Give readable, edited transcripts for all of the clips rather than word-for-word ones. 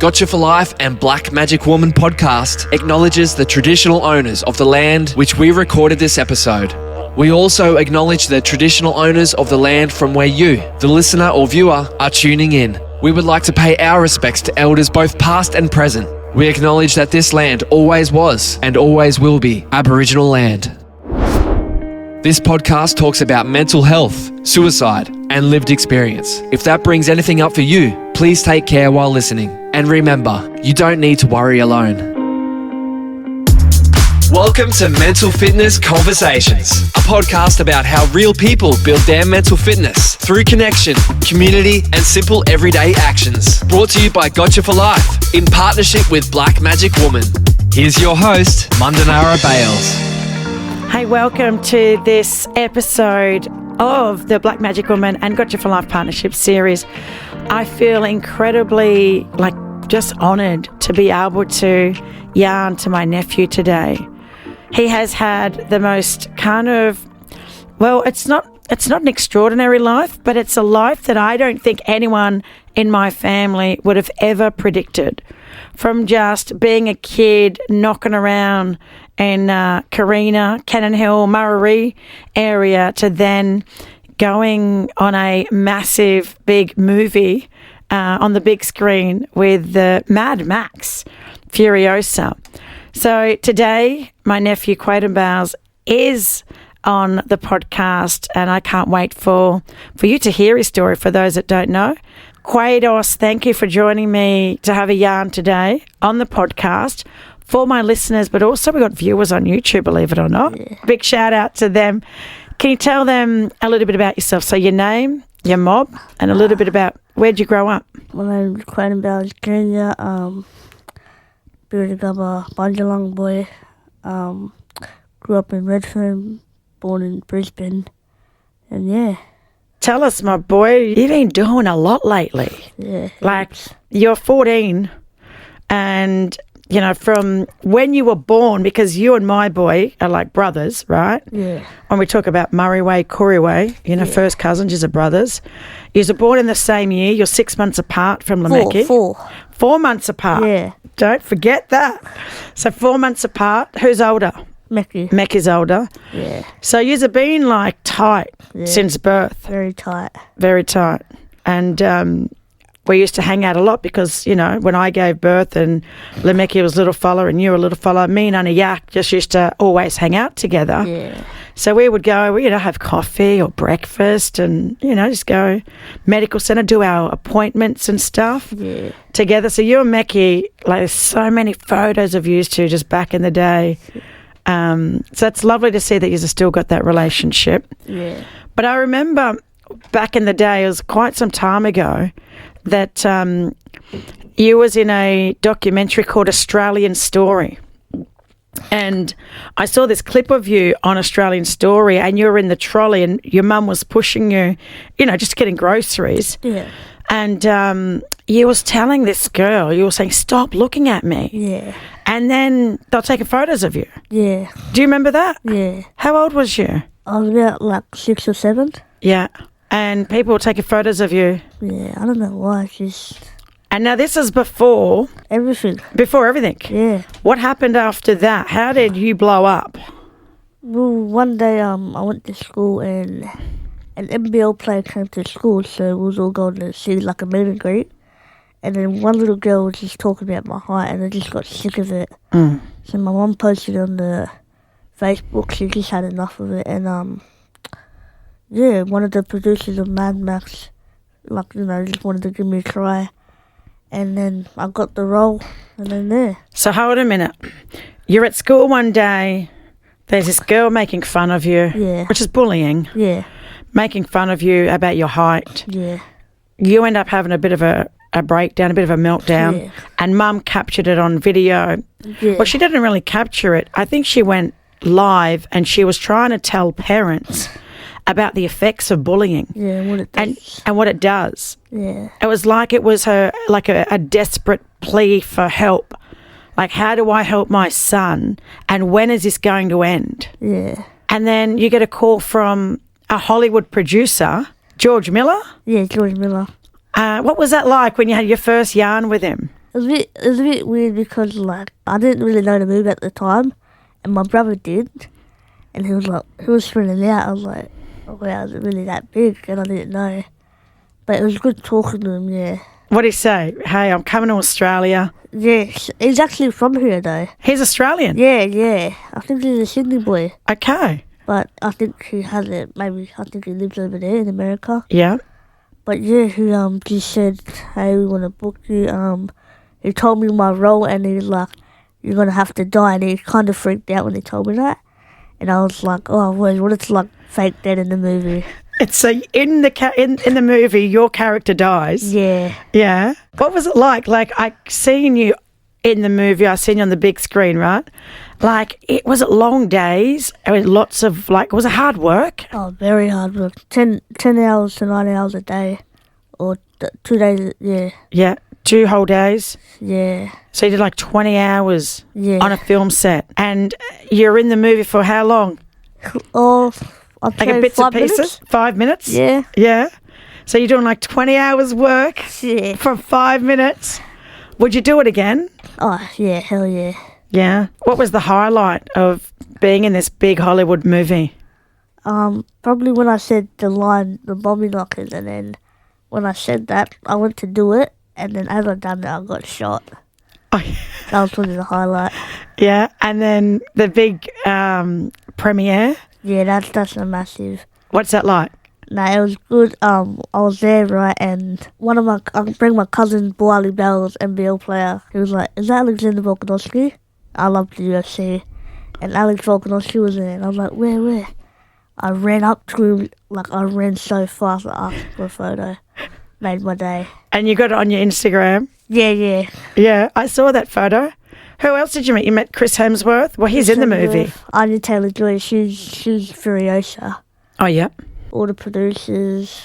Gotcha for Life and Black Magic Woman podcast acknowledges the traditional owners of the land which we recorded this episode. We also acknowledge the traditional owners of the land from where you, the listener or viewer, are tuning in. We would like to pay our respects to elders both past and present. We acknowledge that this land always was and always will be Aboriginal land. This podcast talks about mental health, suicide, and lived experience. If that brings anything up for you, please take care while listening. And remember, you don't need to worry alone. Welcome to Mental Fitness Conversations, a podcast about how real people build their mental fitness through connection, community, and simple everyday actions. Brought to you by Gotcha for Life in partnership with Black Magic Woman. Here's your host, Quaden Bayles. Hey, welcome to this episode of the Black Magic Woman and Gotcha for Life Partnership Series. I feel incredibly, just honoured to be able to yarn to my nephew today. He has had the most it's not an extraordinary life, but it's a life that I don't think anyone in my family would have ever predicted. From just being a kid knocking around in Carina, Cannon Hill, Murray area to then going on a massive big movie on the big screen with the Mad Max Furiosa. So today, my nephew Quaden Bayles is on the podcast, and I can't wait for you to hear his story for those that don't know. Quados, thank you for joining me to have a yarn today on the podcast for my listeners, but also we've got viewers on YouTube, believe it or not. Yeah. Big shout out to them. Can you tell them a little bit about yourself? So your name, your mob, and a little bit about where'd you grow up? My name is Quaden Bayles Jr. Birdigubba, Bunjalung boy. Grew up in Redfern, born in Brisbane, and yeah. Tell us, my boy, you've been doing a lot lately. Yeah. You're 14, and, from when you were born, because you and my boy are like brothers, right? Yeah. When we talk about Murray Way, Corey Way, first cousins, you're brothers. You're born in the same year. You're 6 months apart from Lameki. 4 months apart. Yeah. Don't forget that. So 4 months apart. Who's older? Meki's older. Yeah. So you've been tight since birth. Very tight. Very tight. And we used to hang out a lot because, when I gave birth and Lameki was a little fella and you were a little fella, me and Anna Yak just used to always hang out together. Yeah. So we would go, have coffee or breakfast and, just go medical centre, do our appointments and stuff together. So you and Meki, there's so many photos of you two just back in the day. So it's lovely to see that you've still got that relationship. Yeah. But I remember back in the day, it was quite some time ago, that you was in a documentary called Australian Story. And I saw this clip of you on Australian Story, and you were in the trolley and your mum was pushing you, just getting groceries. Yeah. And you was telling this girl, you were saying, stop looking at me. Yeah. And then they'll take photos of you. Yeah. Do you remember that? Yeah. How old was you? I was about 6 or 7. Yeah. And people were taking photos of you. Yeah, I don't know why, And now this is before... everything. Before everything? Yeah. What happened after that? How did you blow up? Well, one day I went to school and an NBL player came to school, so we was all going to see a meet and greet. And then one little girl was just talking about my height, and I just got sick of it. Mm. So my mum posted on the Facebook, she just had enough of it. And one of the producers of Mad Max, just wanted to give me a try. And then I got the role, and then there. So hold a minute. You're at school one day, there's this girl making fun of you, which is bullying. Yeah. Making fun of you about your height. Yeah. You end up having a bit of a breakdown, a bit of a meltdown, and Mum captured it on video. Yeah. Well, she didn't really capture it. I think she went live and she was trying to tell parents about the effects of bullying. Yeah, and what it does. And what it does. Yeah. It was her a desperate plea for help. How do I help my son? And when is this going to end? Yeah. And then you get a call from a Hollywood producer, George Miller. Yeah, George Miller. What was that like when you had your first yarn with him? It was a bit weird because, like, I didn't really know the movie at the time, and my brother did, and he was freaking out. I was like, oh, wow, is it really that big? And I didn't know. But it was good talking to him, yeah. What did he say? Hey, I'm coming to Australia. Yes, he's actually from here, though. He's Australian? Yeah. I think he's a Sydney boy. Okay. But I think he hasn't, I think he lives over there in America. Yeah. But yeah, he just said, hey, we want to book you. He told me my role, and he's like, you're going to have to die. And he kind of freaked out when he told me that. And I was like, oh, what it's like fake dead in the movie. It's so in the movie, your character dies. Yeah. Yeah. What was it like? Like, I seen you in the movie. I seen you on the big screen, right? Like, was it long days? I mean, lots of, like, was it hard work? Oh, very hard work. 10 hours to 9 hours a day. Or 2 days, yeah. Yeah. 2 whole days? Yeah. So you did like 20 hours on a film set. And you're in the movie for how long? Oh, I'll like a bits and pieces? Minutes? 5 minutes? Yeah. Yeah. So you're doing like 20 hours work for 5 minutes. Would you do it again? Oh, yeah, hell yeah. Yeah. What was the highlight of being in this big Hollywood movie? Probably when I said the line, the Bobby knockers, and then when I said that, I went to do it, and then as I done it, I got shot. Oh. That was probably the highlight. Yeah, and then the big premiere? Yeah, that's a massive. What's that like? Nah, it was good. I was there, right, and I bring my cousin, Quaden Bayles, NBL player. He was like, is that Alexander Volkanovski? I love the UFC. And Alex Volkanovski was there, and I was like, where? I ran up to him, like, I ran so fast, I asked for a photo. Made my day. And you got it on your Instagram? Yeah. Yeah, I saw that photo. Who else did you meet? You met Chris Hemsworth? Well, he's in the movie. Anya Taylor-Joy, she's Furiosa. Oh, yeah. All the producers.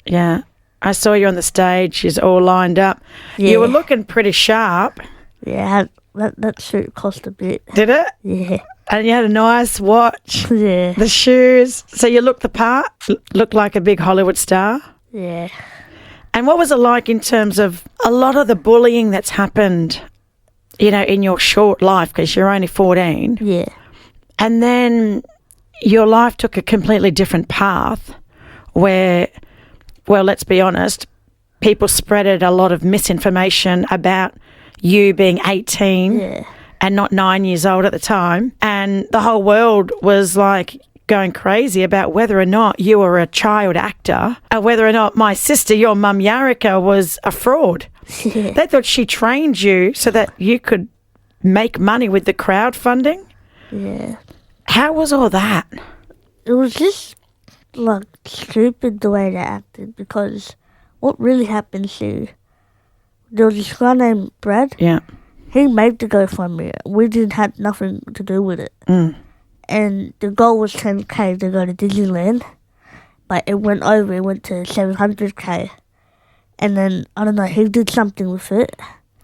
Yeah. I saw you on the stage. She's all lined up. Yeah. You were looking pretty sharp. Yeah, that suit cost a bit. Did it? Yeah. And you had a nice watch. Yeah. The shoes. So you looked the part? Looked like a big Hollywood star? Yeah. And what was it like in terms of a lot of the bullying that's happened, you know, in your short life, because you're only 14? Yeah. And then your life took a completely different path where, well, let's be honest, people spreaded a lot of misinformation about you being 18 and not 9 years old at the time. And the whole world was like going crazy about whether or not you were a child actor or whether or not my sister, your mum Yarika, was a fraud. Yeah. They thought she trained you so that you could make money with the crowdfunding. Yeah. How was all that? It was just, like, stupid the way they acted, because what really happened to, there was this guy named Brad. Yeah. He made the GoFundMe. We didn't have nothing to do with it. And the goal was 10K to go to Disneyland, but it went over. It went to 700K. And then, I don't know, he did something with it.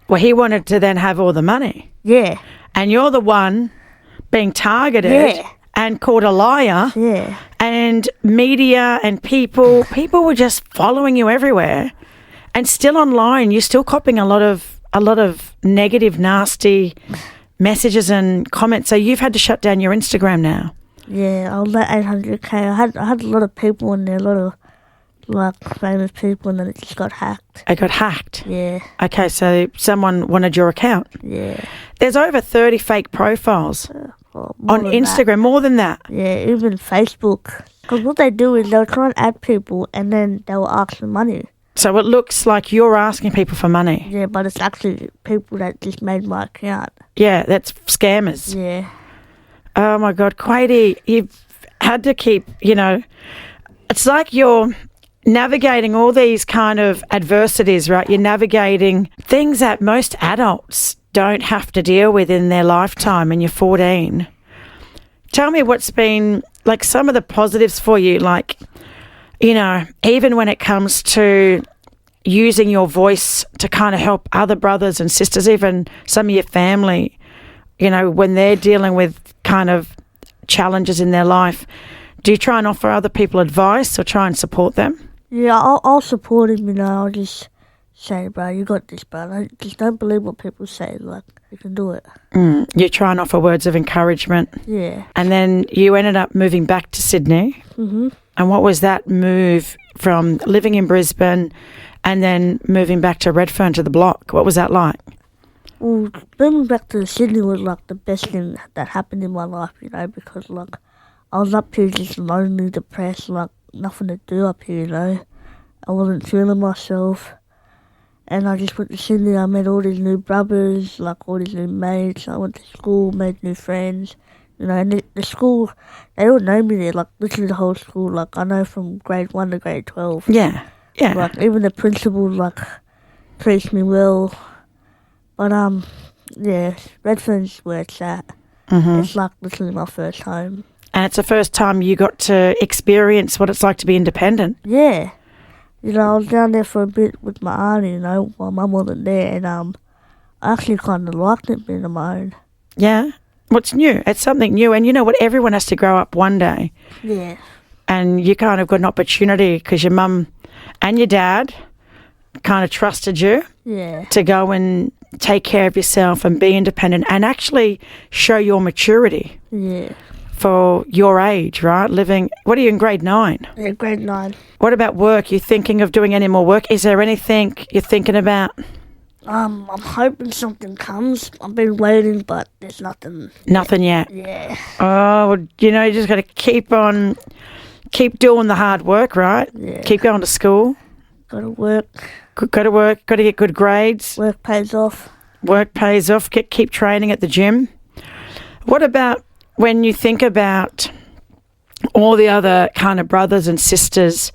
Well, he wanted to then have all the money. Yeah. And you're the one being targeted and called a liar. Yeah. And media and people were just following you everywhere. And still online, you're still copying a lot of negative, nasty messages and comments. So you've had to shut down your Instagram now. Yeah, I was at 800K. I had a lot of people in there, a lot of, like, famous people, and then it just got hacked. It got hacked? Yeah. Okay, so someone wanted your account? Yeah. There's over 30 fake profiles on Instagram, that. More than that. Yeah, even Facebook. Because what they do is they'll try and add people, and then they'll ask for money. So it looks like you're asking people for money. Yeah, but it's actually people that just made my account. Yeah, that's scammers. Yeah. Oh, my God. Quady, you've had to keep, you know, it's like you're navigating all these kind of adversities, right? You're navigating things that most adults don't have to deal with in their lifetime, and you're 14. Tell me what's been, like, some of the positives for you, like, you know, even when it comes to using your voice to kind of help other brothers and sisters, even some of your family, you know, when they're dealing with kind of challenges in their life, do you try and offer other people advice or try and support them? Yeah, I'll support him, you know. I'll just say, bro, you got this, bro. Just don't believe what people say. Like, you can do it. You try and offer words of encouragement. Yeah. And then you ended up moving back to Sydney. Mm-hmm. And what was that move from living in Brisbane and then moving back to Redfern to the block? What was that like? Well, moving back to Sydney was like the best thing that happened in my life, you know, because like I was up here just lonely, depressed, like nothing to do up here, you know. I wasn't feeling myself. And I just went to Sydney. I met all these new brothers, like all these new mates. I went to school, made new friends. You know, and the school, they all know me there, like literally the whole school. Like I know from grade 1 to grade 12. Yeah, yeah. Like even the principal, like, treats me well. But yeah, Redfern's where it's at. Mm-hmm. It's like literally my first home. And it's the first time you got to experience what it's like to be independent. Yeah. You know, I was down there for a bit with my auntie, you know, while Mum wasn't there, and I actually kind of liked it being on my own. Yeah. What's new? It's something new. And you know what? Everyone has to grow up one day. Yeah. And you kind of got an opportunity because your mum and your dad kind of trusted you to go and take care of yourself and be independent and actually show your maturity for your age, right? Living, what are you in grade 9? Yeah, grade 9. What about work? You thinking of doing any more work? Is there anything you're thinking about? I'm hoping something comes. I've been waiting, but there's nothing. Nothing yet? Yeah. Oh, well, you know, you just got to keep doing the hard work, right? Yeah. Keep going to school. Got to work. Go to work. Got to get good grades. Work pays off. Work pays off. Keep training at the gym. What about when you think about all the other kind of brothers and sisters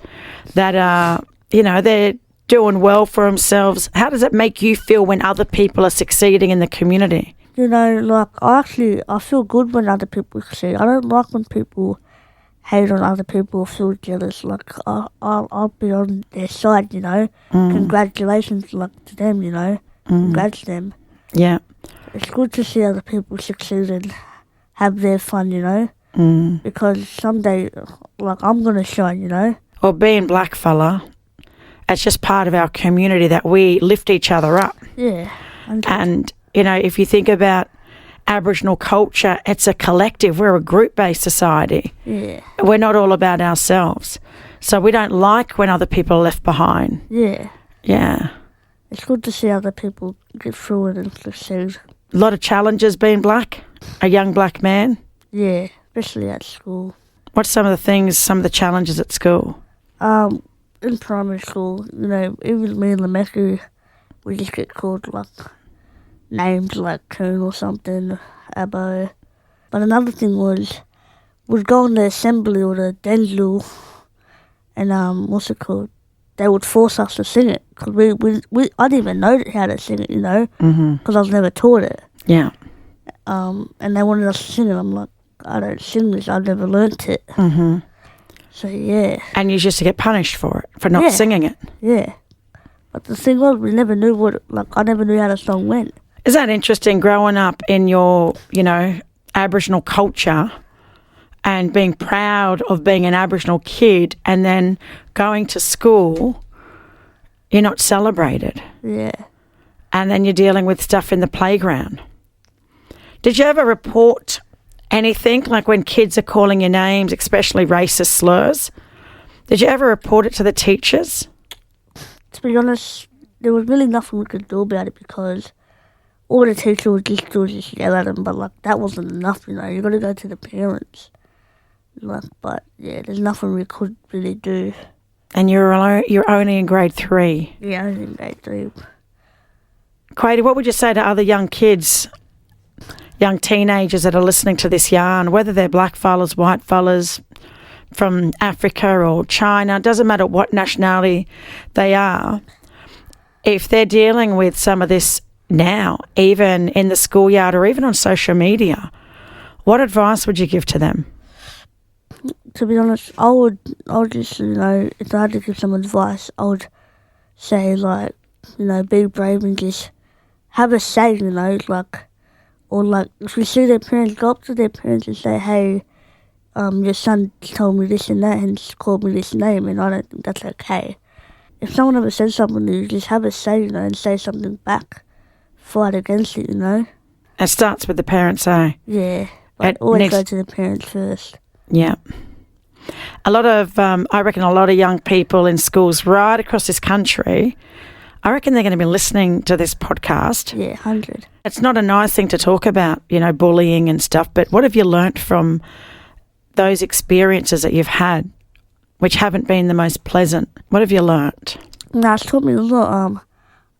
that are, you know, they're doing well for themselves? How does it make you feel when other people are succeeding in the community? You know, like, I feel good when other people succeed. I don't like when people hate on other people or feel jealous. Like, I'll be on their side, you know. Congratulations, like, to them, you know. Congrats to them. Yeah. It's good to see other people succeed and have their fun, you know. Because someday, like, I'm going to shine, you know. Well, being blackfella, it's just part of our community that we lift each other up. Yeah. And, you know, if you think about Aboriginal culture, it's a collective. We're a group-based society. Yeah. We're not all about ourselves. So we don't like when other people are left behind. Yeah. Yeah. It's good to see other people get through it and succeed. A lot of challenges being black, a young black man. Yeah, especially at school. What's some of the challenges at school? In primary school, you know, even me and Lameka, we just get called, like, names like Coon or something, Abbo. But another thing was, we'd go in the assembly or the Denzel, and what's it called? They would force us to sing it, because I didn't even know how to sing it, you know, because I was never taught it. Yeah. And they wanted us to sing it. I'm like, I don't sing this, I've never learnt it. So, yeah. And you used to get punished for it, for not singing it. Yeah. But the thing was, we never knew I never knew how the song went. Is that interesting, growing up in your, you know, Aboriginal culture and being proud of being an Aboriginal kid and then going to school, you're not celebrated. Yeah. And then you're dealing with stuff in the playground. Did you ever report anything, like when kids are calling your names, especially racist slurs? Did you ever report it to the teachers? To be honest, there was really nothing we could do about it, because all the teacher would just do was just yell at them, but, like, that wasn't enough, you know. You got to go to the parents. Like, but, yeah, there's nothing we could really do. And you're only in grade 3? Yeah, only in grade 3. Quaden, what would you say to other young kids, young teenagers that are listening to this yarn, whether they're black fellas, white fellas, from Africa or China, doesn't matter what nationality they are, if they're dealing with some of this now, even in the schoolyard or even on social media, what advice would you give to them? To be honest, I would just, you know, if I had to give some advice, I would say, like, you know, be brave and just have a say, you know, like, or, like, if you see their parents, go up to their parents and say, hey, your son told me this and that and called me this name, and I don't think that's okay. if someone ever says something, you just have a say, you know, and say something back. Fight against it, you know. It starts with the parents, eh? Yeah, but It always needs- go to the parents first. Yeah. A lot of, I reckon a lot of young people in schools right across this country, I reckon they're going to be listening to this podcast. Yeah, 100. It's not a nice thing to talk about, you know, bullying and stuff, but what have you learnt from those experiences that you've had, which haven't been the most pleasant? What have you learnt? Nah, it's taught me a lot.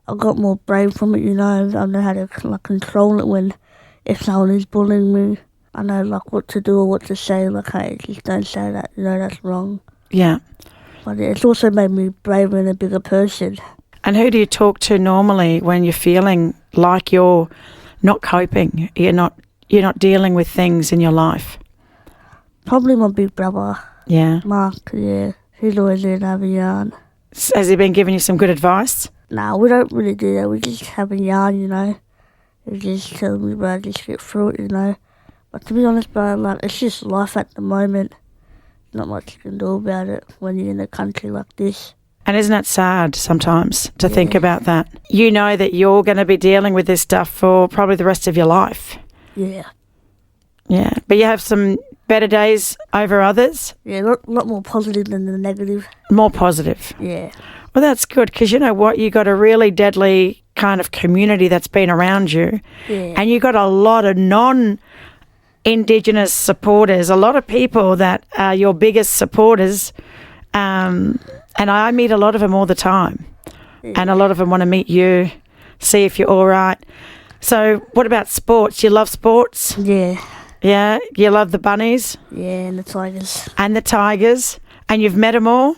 I got more brave from it, you know. I know how to like control it when if someone is bullying me. I know like what to do or what to say. Like, hey, just don't say that. You know, that's wrong. Yeah. But it's also made me braver and a bigger person. And who do you talk to normally when you're feeling like you're not coping, you're not dealing with things in your life? Probably my big brother, Yeah. Mark. Yeah, he's always there to have a yarn. Has he been giving you some good advice? Nah, we don't really do that. We just have a yarn, you know. He just tells me, bro, just get through it, you know. But to be honest, bro, like, it's just life at the moment. Not much you can do about it when you're in a country like this. And isn't it sad sometimes to think about that? You know that you're going to be dealing with this stuff for probably the rest of your life. Yeah. Yeah. But you have some better days over others? Yeah, a lot more positive than the negative. More positive. Yeah. Well, that's good because you know what? You got a really deadly kind of community that's been around you. Yeah. And you got a lot of non-Indigenous supporters, a lot of people that are your biggest supporters. And I meet a lot of them all the time. And a lot of them want to meet you, see if you're all right. So what about sports? You love sports? Yeah. Yeah? You love the bunnies? Yeah, and the tigers. And the tigers? And you've met them all?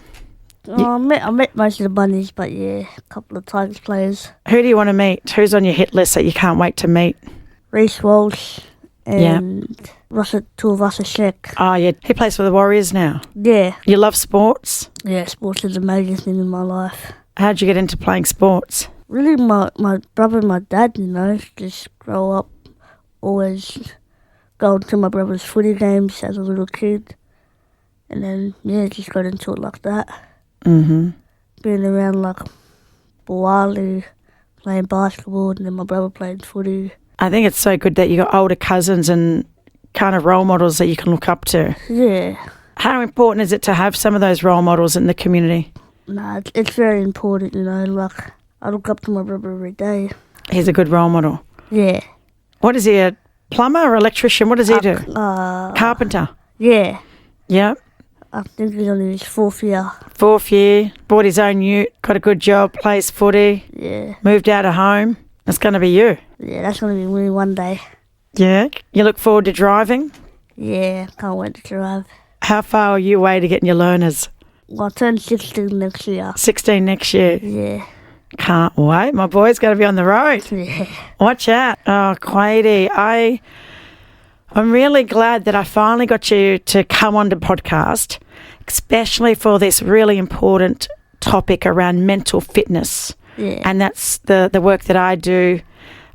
I met most of the bunnies, but yeah, a couple of tigers players. Who do you want to meet? Who's on your hit list that you can't wait to meet? Reece Walsh and Russell Shek. Oh, yeah. He plays for the Warriors now. Yeah. You love sports? Yeah, sports is the major thing in my life. How'd you get into playing sports? Really, my brother and my dad, you know, just grow up always going to my brother's footy games as a little kid. And then, yeah, just got into it like that. Mm-hmm. Being around like Bawali, playing basketball, and then my brother playing footy. I think it's so good that you got older cousins and kind of role models that you can look up to. Yeah. How important is it to have some of those role models in the community? Nah, it's very important, you know, like, I look up to my brother every day. He's a good role model. Yeah. What is he, a plumber or electrician? What does he do? Carpenter. Yeah. Yeah. I think he's on his 4th year. 4th year, bought his own ute, got a good job, plays footy, Yeah. moved out of home. That's going to be you. Yeah, that's going to be me one day. Yeah. You look forward to driving? Yeah, can't wait to drive. How far are you away to getting your learners? Well, I'll turn 16 next year. 16 next year. Yeah. Can't wait. My boy's going to be on the road. Yeah. Watch out. Oh, Quaden, I'm really glad that I finally got you to come on the podcast, especially for this really important topic around mental fitness. Yeah. And that's the work that I do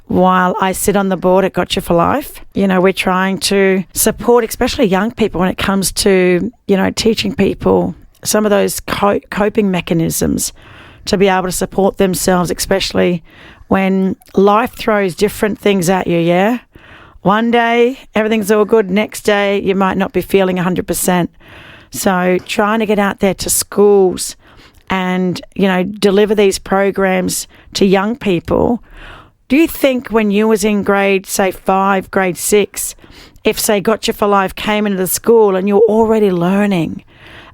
while I sit on the board at Gotcha for Life. You know, we're trying to support especially young people when it comes to, you know, teaching people some of those coping mechanisms to be able to support themselves, especially when life throws different things at you, yeah? One day, everything's all good. Next day, you might not be feeling 100%. So trying to get out there to schools and, you know, deliver these programs to young people. Do you think when you was in grade, say, 5, grade 6, if, say, Gotcha for Life came into the school and you're already learning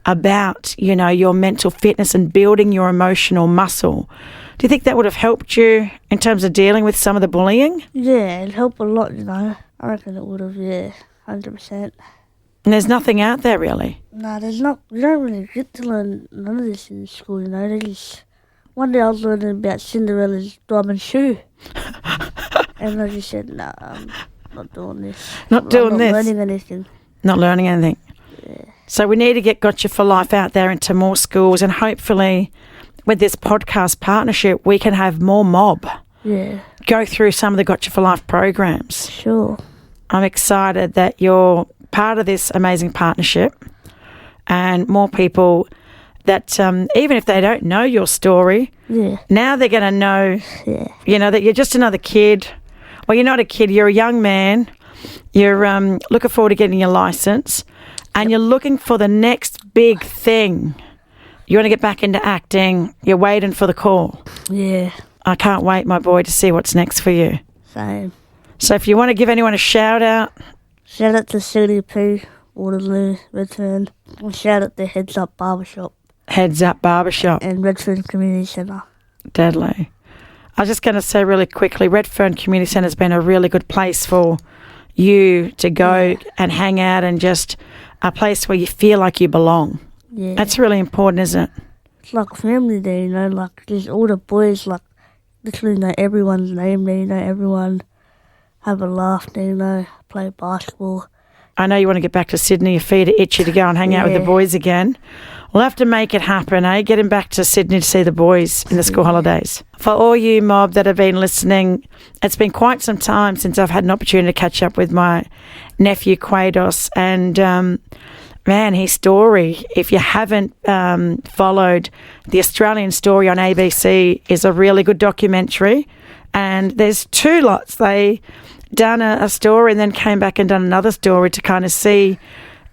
about, you know, your mental fitness and building your emotional muscle, do you think that would have helped you in terms of dealing with some of the bullying? Yeah, it helped a lot, you know. I reckon it would have, yeah, 100%. And there's nothing out there, really. Nah, there's not. You don't really get to learn none of this in school, you know. They just. One day I was learning about Cinderella's diamond shoe. And I just said, nah, I'm not doing this. Not learning anything. Not learning anything. Yeah. So we need to get Gotcha for Life out there into more schools, and hopefully with this podcast partnership, we can have more mob Yeah. go through some of the Gotcha for Life programs. Sure. I'm excited that you're part of this amazing partnership and more people that even if they don't know your story, now they're going to know, that you're just another kid. Well, you're not a kid, you're a young man. You're looking forward to getting your licence, and you're looking for the next big thing. You want to get back into acting. You're waiting for the call. Yeah. I can't wait, my boy, to see what's next for you. Same. So if you want to give anyone a shout out. Shout out to CDP, Waterloo, Redfern. And shout out to Heads Up Barbershop. Heads Up Barbershop. And Redfern Community Centre. Deadly. I was just going to say really quickly, Redfern Community Centre has been a really good place for you to go and hang out, and just a place where you feel like you belong. Yeah. That's really important, isn't it? It's like family there, like there's all the boys, like literally know everyone's name there, everyone have a laugh there, play basketball. I know you want to get back to Sydney, your feet are itchy to go and hang out with the boys again. We'll have to make it happen, Getting back to Sydney to see the boys in the school holidays. For all you mob that have been listening, it's been quite some time since I've had an opportunity to catch up with my nephew Quaden, and man, his story, if you haven't followed the Australian Story on ABC, is a really good documentary. And there's two lots. They done a story and then came back and done another story to kind of see,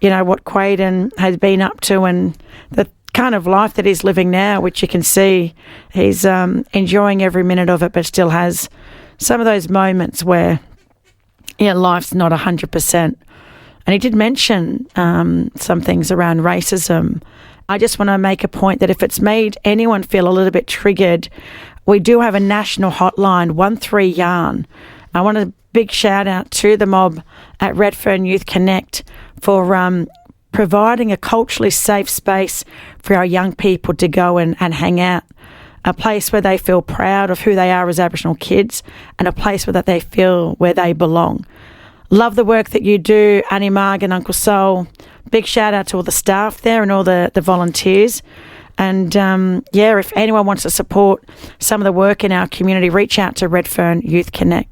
what Quaden has been up to and the kind of life that he's living now, which you can see he's enjoying every minute of it, but still has some of those moments where, life's not 100%. And he did mention some things around racism. I just want to make a point that if it's made anyone feel a little bit triggered, we do have a national hotline, 13-YARN. I want a big shout out to the mob at Redfern Youth Connect for providing a culturally safe space for our young people to go and hang out, a place where they feel proud of who they are as Aboriginal kids, and a place where that they feel where they belong. Love the work that you do, Annie Marg and Uncle Sol. Big shout out to all the staff there and all the volunteers. And if anyone wants to support some of the work in our community, reach out to Redfern Youth Connect.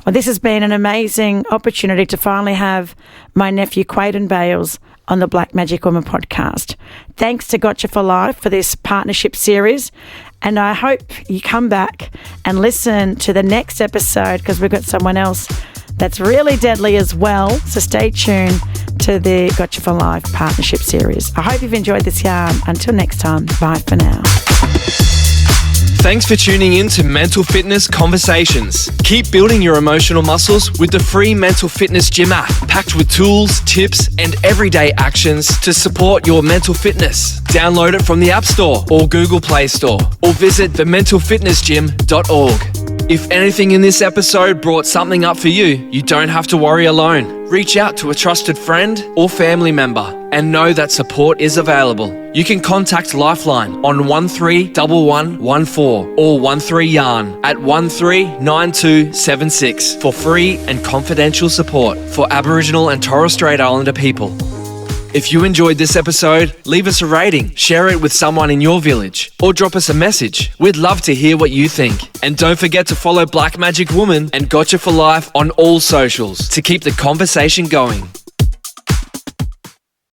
Well, this has been an amazing opportunity to finally have my nephew Quaden Bayles on the Black Magic Woman podcast. Thanks to Gotcha for Life for this partnership series. And I hope you come back and listen to the next episode, because we've got someone else that's really deadly as well. So stay tuned to the Gotcha for Life partnership series. I hope you've enjoyed this yarn. Until next time, bye for now. Thanks for tuning in to Mental Fitness Conversations. Keep building your emotional muscles with the free Mental Fitness Gym app, packed with tools, tips, and everyday actions to support your mental fitness. Download it from the App Store or Google Play Store, or visit thementalfitnessgym.org. If anything in this episode brought something up for you, you don't have to worry alone. Reach out to a trusted friend or family member and know that support is available. You can contact Lifeline on 131114 or 13-YARN at 139276 for free and confidential support for Aboriginal and Torres Strait Islander people. If you enjoyed this episode, leave us a rating, share it with someone in your village, or drop us a message. We'd love to hear what you think. And don't forget to follow Black Magic Woman and Gotcha for Life on all socials to keep the conversation going.